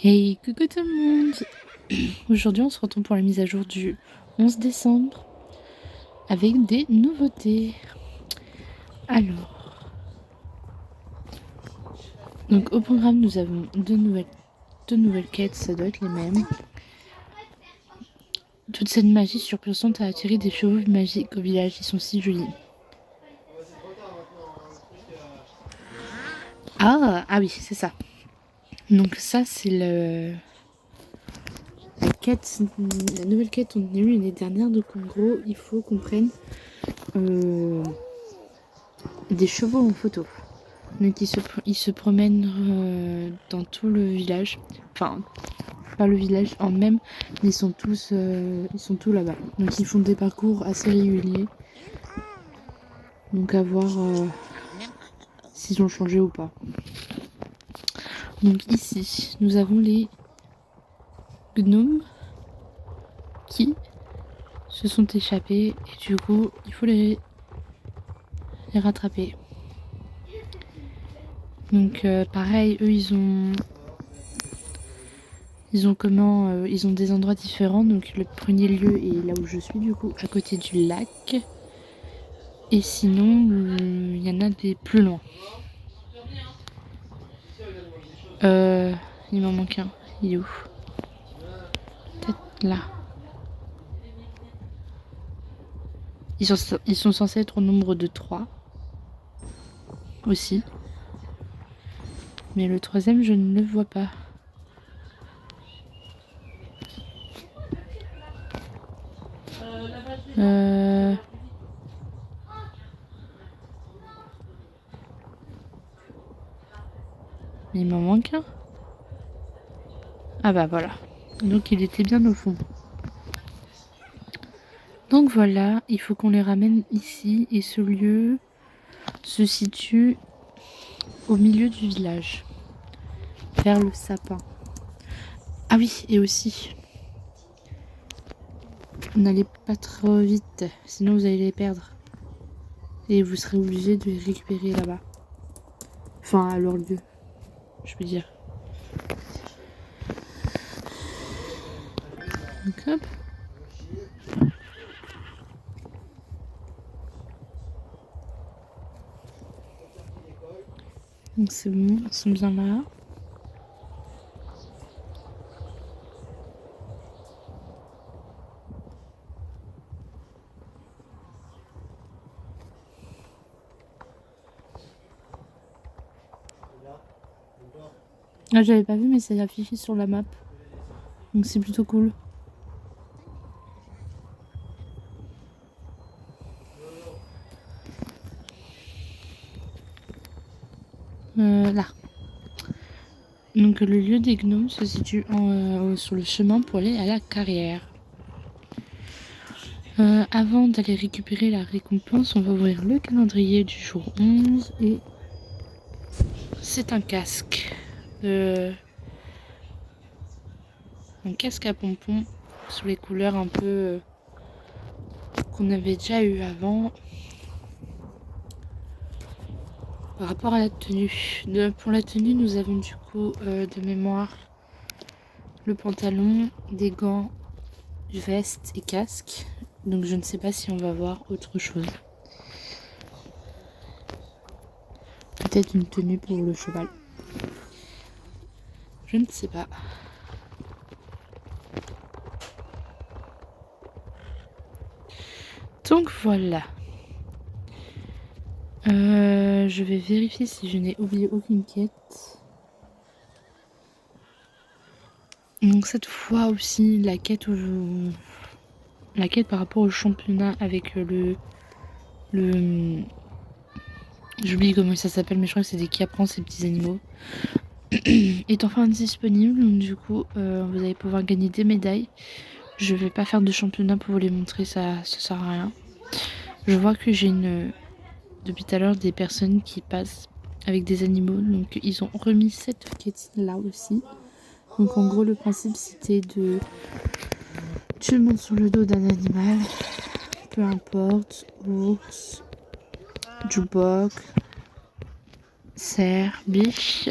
Hey, coucou tout le monde. Aujourd'hui, on se retrouve pour la mise à jour du 11 décembre avec des nouveautés. Alors, donc au programme, nous avons deux nouvelles quêtes, ça doit être les mêmes. Toute cette magie surpuissante a attiré des chevaux magiques au village, ils sont si jolis. Ah oui, c'est ça. Donc ça, c'est la nouvelle quête qu'on a eue l'année dernière. Donc en gros, il faut qu'on prenne des chevaux en photo. Donc ils se promènent dans tout le village. Enfin, pas le village en même, mais ils sont tous là-bas. Donc ils font des parcours assez réguliers. Donc à voir s'ils ont changé ou pas. Donc ici, nous avons les gnomes qui se sont échappés et du coup, il faut les rattraper. Donc pareil, eux ils ont des endroits différents. Donc le premier lieu est là où je suis du coup, à côté du lac. Et sinon, il y en a des plus loin. Il m'en manque un. Il est où? Peut-être là. Ils sont censés être au nombre de 3 aussi. Mais le troisième, je ne le vois pas. Il m'en manque un. Ah bah voilà. Donc il était bien au fond. Donc voilà, il faut qu'on les ramène ici. Et ce lieu se situe au milieu du village. Vers le sapin. Ah oui, et aussi, n'allez pas trop vite, sinon vous allez les perdre. Et vous serez obligé de les récupérer là-bas. Enfin, à leur lieu, je peux dire. Donc hop. Donc c'est bon, ils sont bien là. Ah, j'avais pas vu, mais c'est affiché sur la map. Donc c'est plutôt cool. Là. Donc le lieu des gnomes se situe sur le chemin pour aller à la carrière. Avant d'aller récupérer la récompense, on va ouvrir le calendrier du jour 11 et c'est un casque. Un casque à pompons sous les couleurs un peu qu'on avait déjà eu avant. Par rapport à la tenue. Pour la tenue, nous avons du coup de mémoire le pantalon, des gants, veste et casque. Donc je ne sais pas si on va voir autre chose. Peut-être une tenue pour le cheval. Je ne sais pas. Donc voilà. Je vais vérifier si je n'ai oublié aucune quête. Donc cette fois aussi, la quête par rapport au championnat avec j'oublie comment ça s'appelle, mais je crois que c'est des caprans, ces petits animaux. Est enfin disponible, donc du coup, vous allez pouvoir gagner des médailles. Je vais pas faire de championnat pour vous les montrer, ça sert à rien. Je vois que j'ai depuis tout à l'heure des personnes qui passent avec des animaux, donc ils ont remis cette quête là aussi. Donc en gros, le principe c'était de tu montes sur le dos d'un animal, peu importe, ours, djubok, cerf, biche,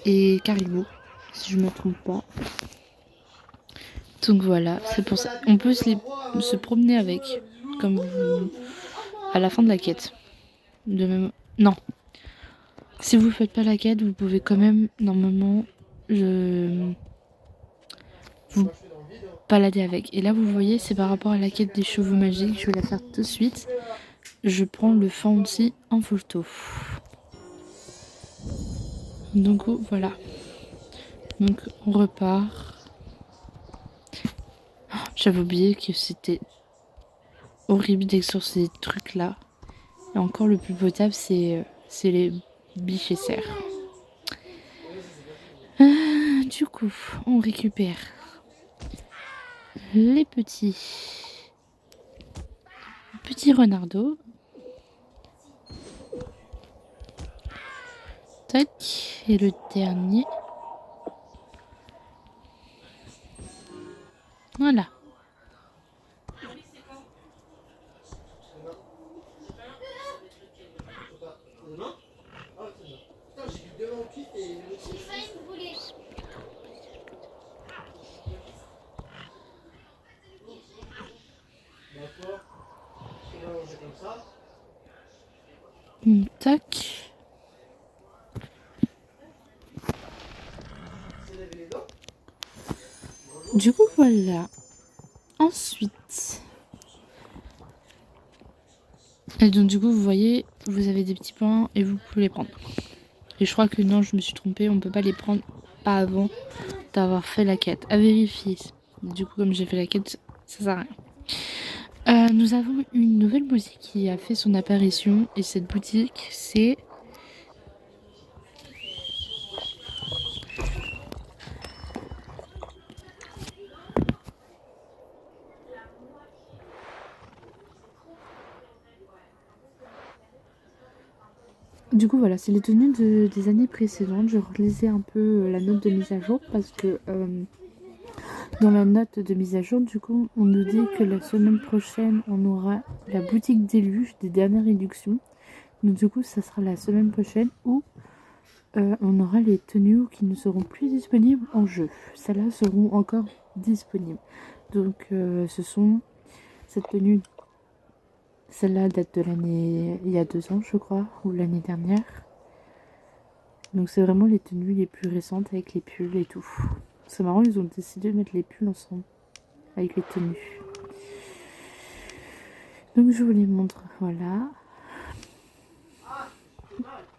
et Caribou, si je me trompe pas. Donc voilà, c'est pour ça. On peut se promener avec, comme à la fin de la quête. Non, si vous faites pas la quête, vous pouvez quand même, normalement, vous balader avec. Et là, vous voyez, c'est par rapport à la quête des chevaux magiques. Je vais la faire tout de suite. Je prends le Fancy en photo. Donc voilà. Donc on repart. J'avais oublié que c'était horrible d'explorer ces trucs là. Et encore le plus potable c'est les biches et cerfs. Du coup, on récupère les petits renardeaux. Tac. Et le dernier. Voilà. Tac. Du coup, voilà. Ensuite. Et donc, du coup, vous voyez, vous avez des petits points et vous pouvez les prendre. Et je crois que non, je me suis trompée, on peut pas les prendre pas avant d'avoir fait la quête. À vérifier. Du coup, comme j'ai fait la quête, ça sert à rien. Nous avons une nouvelle boutique qui a fait son apparition. Et cette boutique, c'est... Du coup, voilà, c'est les tenues des années précédentes. Je relisais un peu la note de mise à jour parce que dans la note de mise à jour, du coup, on nous dit que la semaine prochaine, on aura la boutique d'éluge des dernières réductions. Donc, du coup, ça sera la semaine prochaine où on aura les tenues qui ne seront plus disponibles en jeu. Celles-là seront encore disponibles. Donc, ce sont cette tenue. Celle-là date de l'année il y a 2 ans, je crois, ou l'année dernière. Donc c'est vraiment les tenues les plus récentes avec les pulls et tout. C'est marrant, ils ont décidé de mettre les pulls ensemble avec les tenues. Donc je vous les montre, voilà.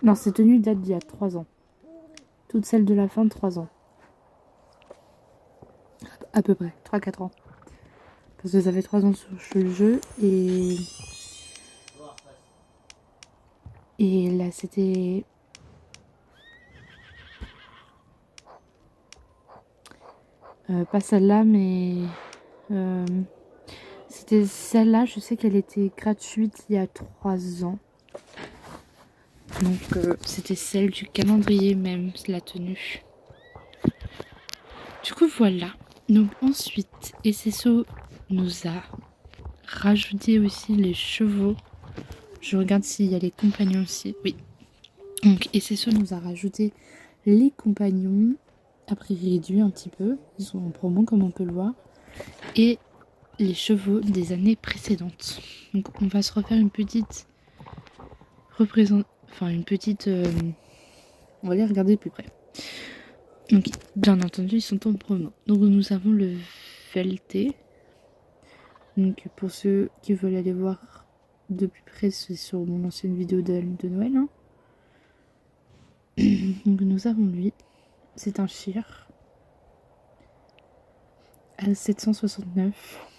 Non, ces tenues datent d'il y a 3 ans. Toutes celles de la fin de 3 ans. À peu près, 3-4 ans. Parce que ça fait 3 ans sur le jeu et là c'était... pas celle-là, mais... c'était celle-là, je sais qu'elle était gratuite il y a 3 ans. Donc c'était celle du calendrier même, la tenue. Du coup voilà. Donc ensuite, SSO nous a rajouté aussi les chevaux. Je regarde s'il y a les compagnons aussi. Oui. Donc SSO nous a rajouté les compagnons à prix réduit un petit peu. Ils sont en promo comme on peut le voir. Et les chevaux des années précédentes. Donc on va se refaire une petite on va les regarder de plus près. Donc bien entendu ils sont en promo. Donc nous avons le VLT. Donc pour ceux qui veulent aller voir de plus près, c'est sur mon ancienne vidéo de Noël. Hein. Donc nous avons lui. C'est un Shir à 769.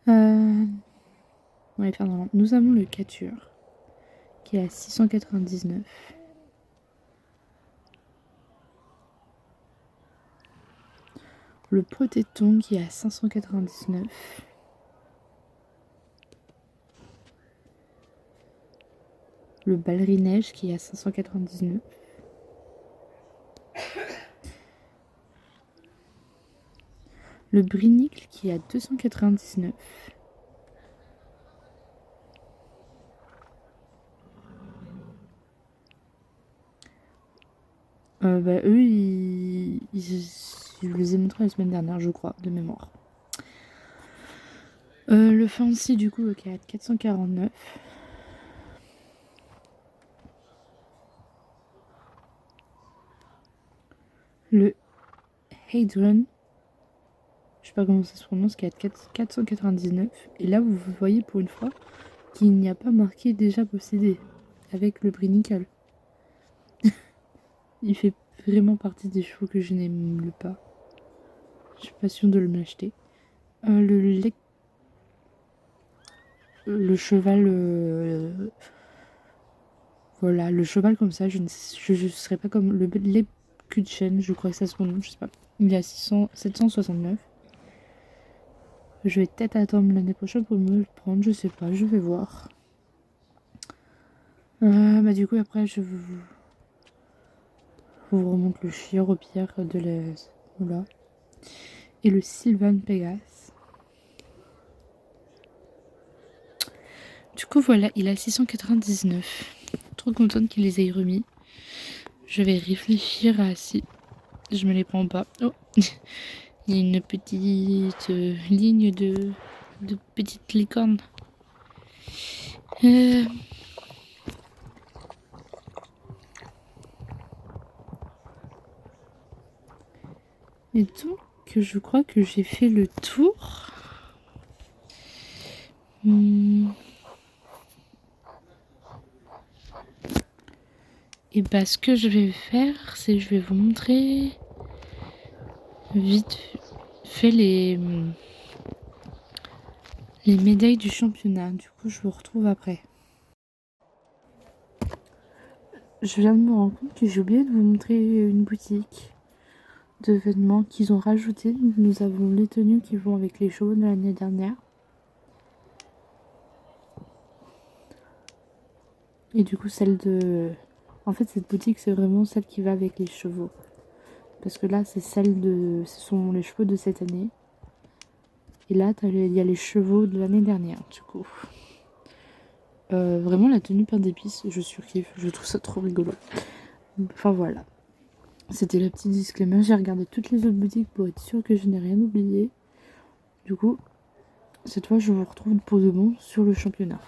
Ouais, pardon. Nous avons le Cature qui est à 699. Le Protéton qui est à 599. Le Balerinège qui est à 599. Le Brinicle qui est à 299. Eux, je les ai montrés la semaine dernière, je crois, de mémoire. Le Fancy, du coup, le 449. Le Hadron, je sais pas comment ça se prononce, qui est à 499. Et là, vous voyez pour une fois qu'il n'y a pas marqué déjà possédé avec le prix nickel. Il fait vraiment partie des chevaux que je n'aime pas. Je suis pas sûre de le m'acheter. Le cheval, voilà, le cheval comme ça, je serais pas comme le Lepkutchen, je crois que ça se prononce, je sais pas. Il est à 769. Je vais peut-être attendre l'année prochaine pour me le prendre, je sais pas, je vais voir. Du coup, après, je vous remonte le Chiropierre de la... Voilà. Et le Sylvan Pegas. Du coup, voilà, il a 699. Trop contente qu'il les ait remis. Je vais réfléchir à si je me les prends pas. Oh, il y a une petite ligne de petites licornes. Et donc, je crois que j'ai fait le tour. Et bah, ce que je vais faire, c'est je vais vous montrer vite fait les médailles du championnat. Du coup, je vous retrouve après. Je viens de me rendre compte que j'ai oublié de vous montrer une boutique de vêtements qu'ils ont rajouté. Nous avons les tenues qui vont avec les chevaux de l'année dernière. Et du coup, celle de... En fait, cette boutique, c'est vraiment celle qui va avec les chevaux. Parce que là, c'est celle de... Ce sont les chevaux de cette année. Et là, il y a les chevaux de l'année dernière, du coup. Vraiment, la tenue pain d'épices, je surkiffe. Je trouve ça trop rigolo. Enfin, voilà. C'était le petit disclaimer. J'ai regardé toutes les autres boutiques pour être sûre que je n'ai rien oublié. Du coup, cette fois, je vous retrouve pour de bon sur le championnat.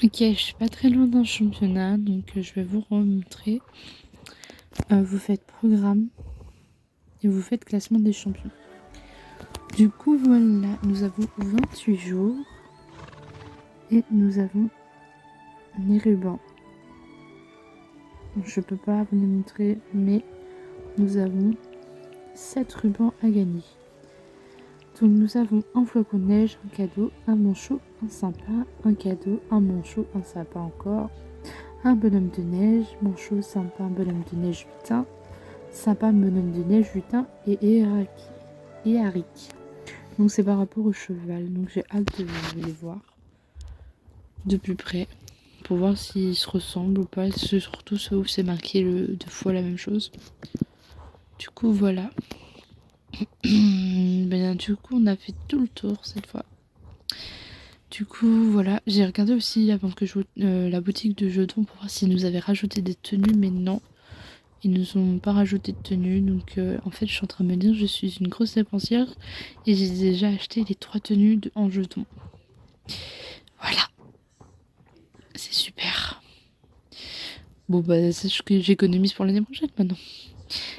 Ok, je suis pas très loin d'un championnat, donc je vais vous remontrer. Vous faites programme et vous faites classement des champions. Du coup, voilà, nous avons 28 jours et nous avons les rubans. Je peux pas vous les montrer, mais nous avons 7 rubans à gagner. Donc nous avons un flocon de neige, un cadeau, un manchot, un sympa, un cadeau, un manchot, un sympa encore, un bonhomme de neige, manchot, sympa, bonhomme de neige, lutin, sympa, bonhomme de neige, lutin et Eric. Donc c'est par rapport au cheval, donc j'ai hâte de les voir de plus près pour voir s'ils se ressemblent ou pas, surtout sauf c'est marqué deux fois la même chose. Du coup voilà. Du coup on a fait tout le tour cette fois. Du coup voilà, j'ai regardé aussi avant que je la boutique de jetons pour voir s'ils nous avaient rajouté des tenues, mais non, ils nous ont pas rajouté de tenues. Donc en fait je suis en train de me dire je suis une grosse dépensière et j'ai déjà acheté les 3 tenues en jetons. Voilà, c'est super. Bon bah sache que j'économise pour l'année prochaine maintenant.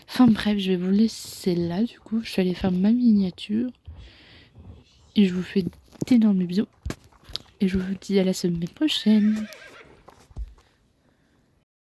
Enfin bref, je vais vous laisser là du coup. Je suis allée faire ma miniature. Et je vous fais d'énormes bisous. Et je vous dis à la semaine prochaine.